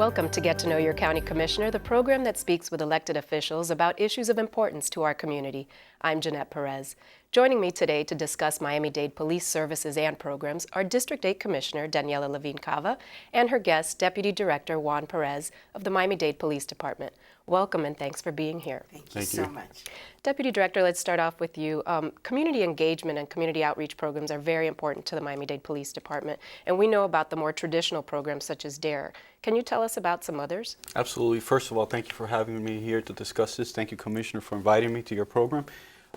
Welcome to Get to Know Your County Commissioner, the program that speaks with elected officials about issues of importance to our community. I'm Jeanette Perez. Joining me today to discuss Miami-Dade Police Services and programs are District 8 Commissioner Daniella Levine Cava and her guest, Deputy Director Juan Perez of the Miami-Dade Police Department. Welcome and thanks for being here. Thank you so much. Deputy Director, let's start off with you. Community engagement and community outreach programs are very important to the Miami-Dade Police Department, and we know about the more traditional programs such as DARE. Can you tell us about some others? Absolutely. First of all, thank you for having me here to discuss this. Thank you, Commissioner, for inviting me to your program.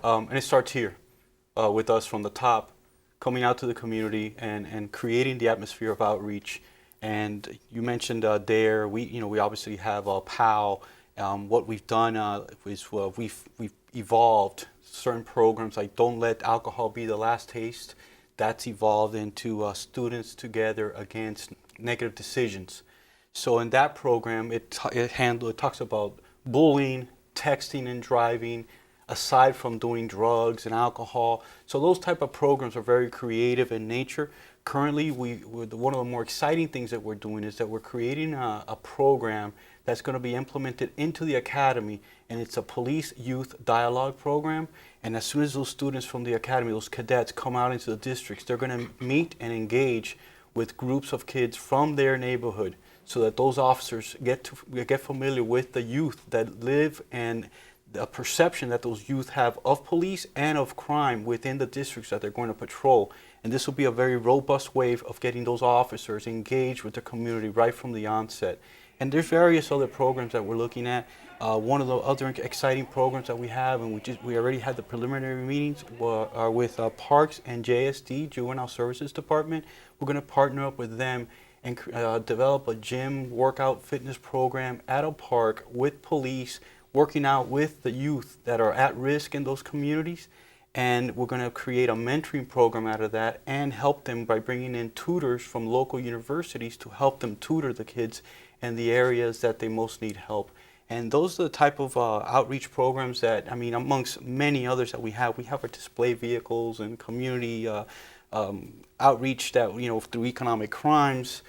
And it starts here with us from the top, coming out to the community and creating the atmosphere of outreach. And you mentioned DARE. We obviously have POW. What we've done is we've evolved certain programs like Don't Let Alcohol Be the Last Taste. That's evolved into Students Together Against Negative Decisions. So in that program, it talks about bullying, texting and driving, aside from doing drugs and alcohol. So those type of programs are very creative in nature. Currently, one of the more exciting things that we're doing is that we're creating a program that's going to be implemented into the academy, and it's a police youth dialogue program. And as soon as those students from the academy, those cadets, come out into the districts, they're going to meet and engage with groups of kids from their neighborhood, so that those officers get familiar with the youth that live and the perception that those youth have of police and of crime within the districts that they're going to patrol. And this will be a very robust way of getting those officers engaged with the community right from the onset. And there's various other programs that we're looking at. One of the other exciting programs that we have, and we already had the preliminary meetings, are with Parks and JSD, Juvenile Services Department. We're going to partner up with them and develop a gym workout fitness program at a park with police, working out with the youth that are at risk in those communities. And we're going to create a mentoring program out of that and help them by bringing in tutors from local universities to help them tutor the kids in the areas that they most need help. And those are the type of outreach programs that, amongst many others that we have our display vehicles and community outreach that, through economic crimes,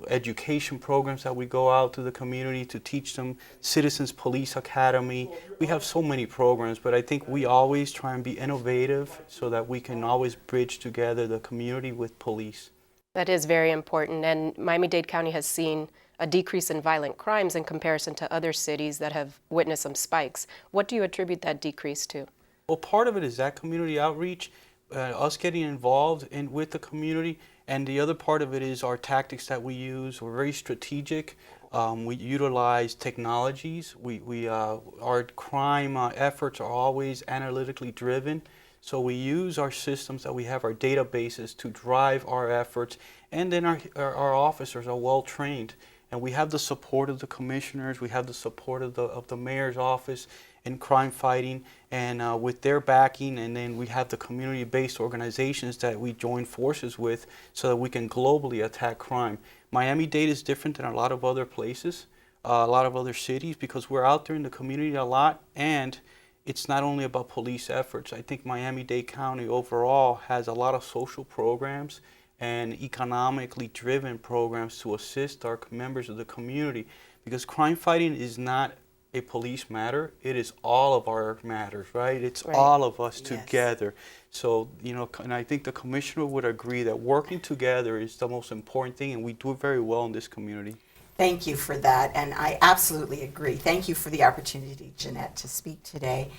education programs that we go out to the community to teach them, Citizens Police Academy. We have so many programs, but I think we always try and be innovative so that we can always bridge together the community with police. That is very important, and Miami-Dade County has seen a decrease in violent crimes in comparison to other cities that have witnessed some spikes. What do you attribute that decrease to? Well, part of it is that community outreach, us getting involved with the community, and the other part of it is our tactics that we use. We're very strategic. We utilize technologies. Our crime efforts are always analytically driven. So we use our systems that we have, our databases, to drive our efforts. And then our officers are well trained. And we have the support of the commissioners. We have the support of the mayor's office in crime fighting, and with their backing, and then we have the community-based organizations that we join forces with so that we can globally attack crime. Miami-Dade is different than a lot of other places, a lot of other cities, because we're out there in the community a lot, and it's not only about police efforts. I think Miami-Dade County overall has a lot of social programs and economically driven programs to assist our members of the community, because crime fighting is not a police matter, it is all of our matters, right? It's right. All of us together. So, and I think the commissioner would agree that working together is the most important thing, and we do it very well in this community. Thank you for that, and I absolutely agree. Thank you for the opportunity, Jeanette, to speak today.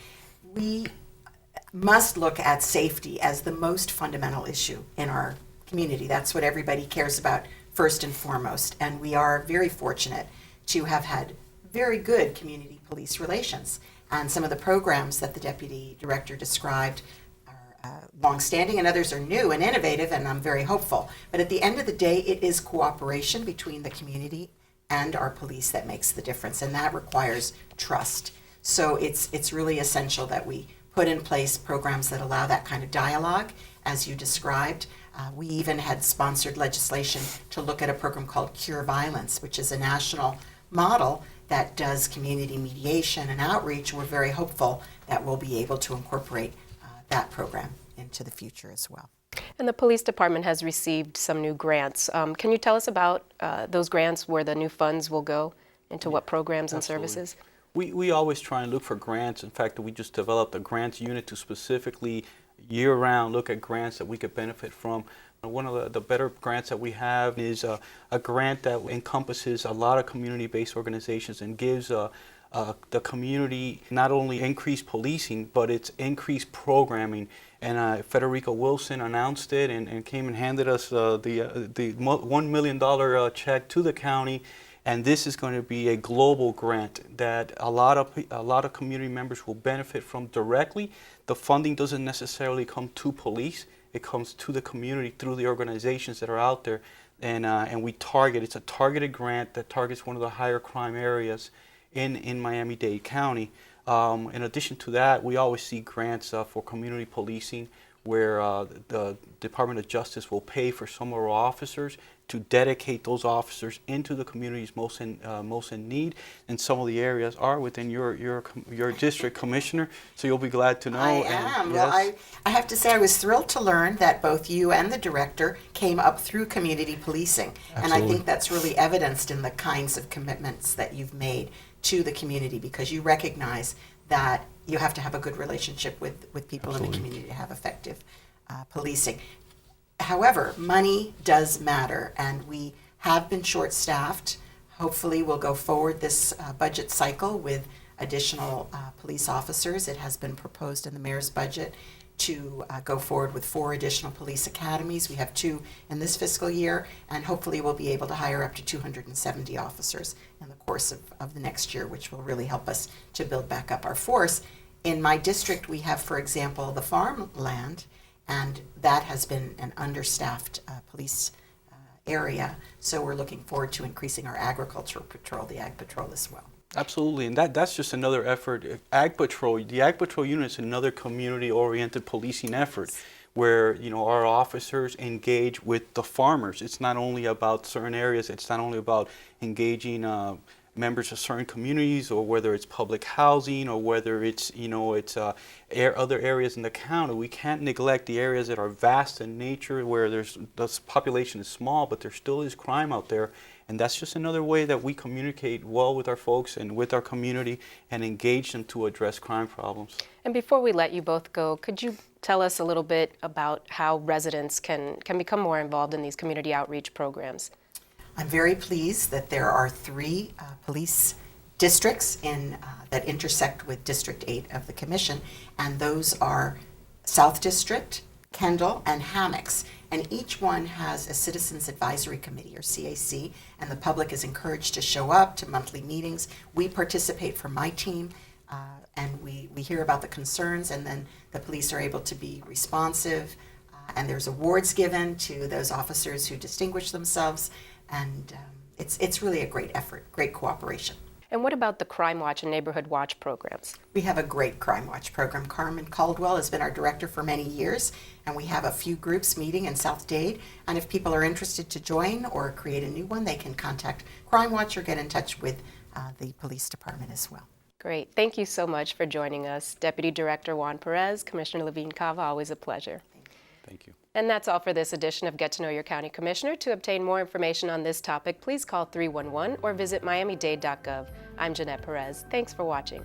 We must look at safety as the most fundamental issue in our community. That's what everybody cares about first and foremost, and we are very fortunate to have had very good community police relations. And some of the programs that the Deputy Director described are longstanding, and others are new and innovative, and I'm very hopeful. But at the end of the day, it is cooperation between the community and our police that makes the difference, and that requires trust. So it's really essential that we put in place programs that allow that kind of dialogue, as you described. We even had sponsored legislation to look at a program called Cure Violence, which is a national model that does community mediation and outreach. We're very hopeful that we'll be able to incorporate that program into the future as well. And the police department has received some new grants. Can you tell us about those grants, where the new funds will go, into what programs and Absolutely. services? We always try and look for grants. In fact, we just developed a grants unit to specifically year-round look at grants that we could benefit from. One of the better grants that we have is a grant that encompasses a lot of community-based organizations and gives the community not only increased policing, but it's increased programming. And Federico Wilson announced it and came and handed us the $1 million check to the county. And this is going to be a global grant that a lot of community members will benefit from directly. The funding doesn't necessarily come to police; it comes to the community through the organizations that are out there. And we target. It's a targeted grant that targets one of the higher crime areas in Miami-Dade County. In addition to that, we always see grants for community policing, where the Department of Justice will pay for some of our officers to dedicate those officers into the communities most in need. And some of the areas are within your district, Commissioner. So you'll be glad to know. I am. Well, I have to say I was thrilled to learn that both you and the director came up through community policing. Absolutely. And I think that's really evidenced in the kinds of commitments that you've made to the community, because you recognize that you have to have a good relationship with people Absolutely. in the community to have effective policing. However, money does matter, and we have been short-staffed. Hopefully, we'll go forward this budget cycle with additional police officers. It has been proposed in the mayor's budget to go forward with 4 additional police academies. We have 2 in this fiscal year, and hopefully we'll be able to hire up to 270 officers in the course of the next year, which will really help us to build back up our force. In my district, we have, for example, the farmland, and that has been an understaffed police area. So we're looking forward to increasing our agricultural patrol, the Ag Patrol, as well. Absolutely, and that's just another effort. The Ag Patrol unit is another community-oriented policing effort where our officers engage with the farmers. It's not only about certain areas. It's not only about engaging members of certain communities, or whether it's public housing, or whether it's other areas in the county. We can't neglect the areas that are vast in nature, where the population is small, but there still is crime out there. And that's just another way that we communicate well with our folks and with our community and engage them to address crime problems. And before we let you both go, could you tell us a little bit about how residents can become more involved in these community outreach programs? I'm very pleased that there are 3 police districts that intersect with District 8 of the Commission, and those are South District, Kendall, and Hammocks. And each one has a Citizens Advisory Committee, or CAC, and the public is encouraged to show up to monthly meetings. We participate from my team, and we hear about the concerns, and then the police are able to be responsive, and there's awards given to those officers who distinguish themselves, and it's really a great effort, great cooperation. And what about the Crime Watch and Neighborhood Watch programs? We have a great Crime Watch program. Carmen Caldwell has been our director for many years, and we have a few groups meeting in South Dade. And if people are interested to join or create a new one, they can contact Crime Watch or get in touch with the police department as well. Great. Thank you so much for joining us. Deputy Director Juan Perez, Commissioner Levine Cava, always a pleasure. Thank you. And that's all for this edition of Get to Know Your County Commissioner. To obtain more information on this topic, please call 311 or visit miamidade.gov. I'm Jeanette Perez. Thanks for watching.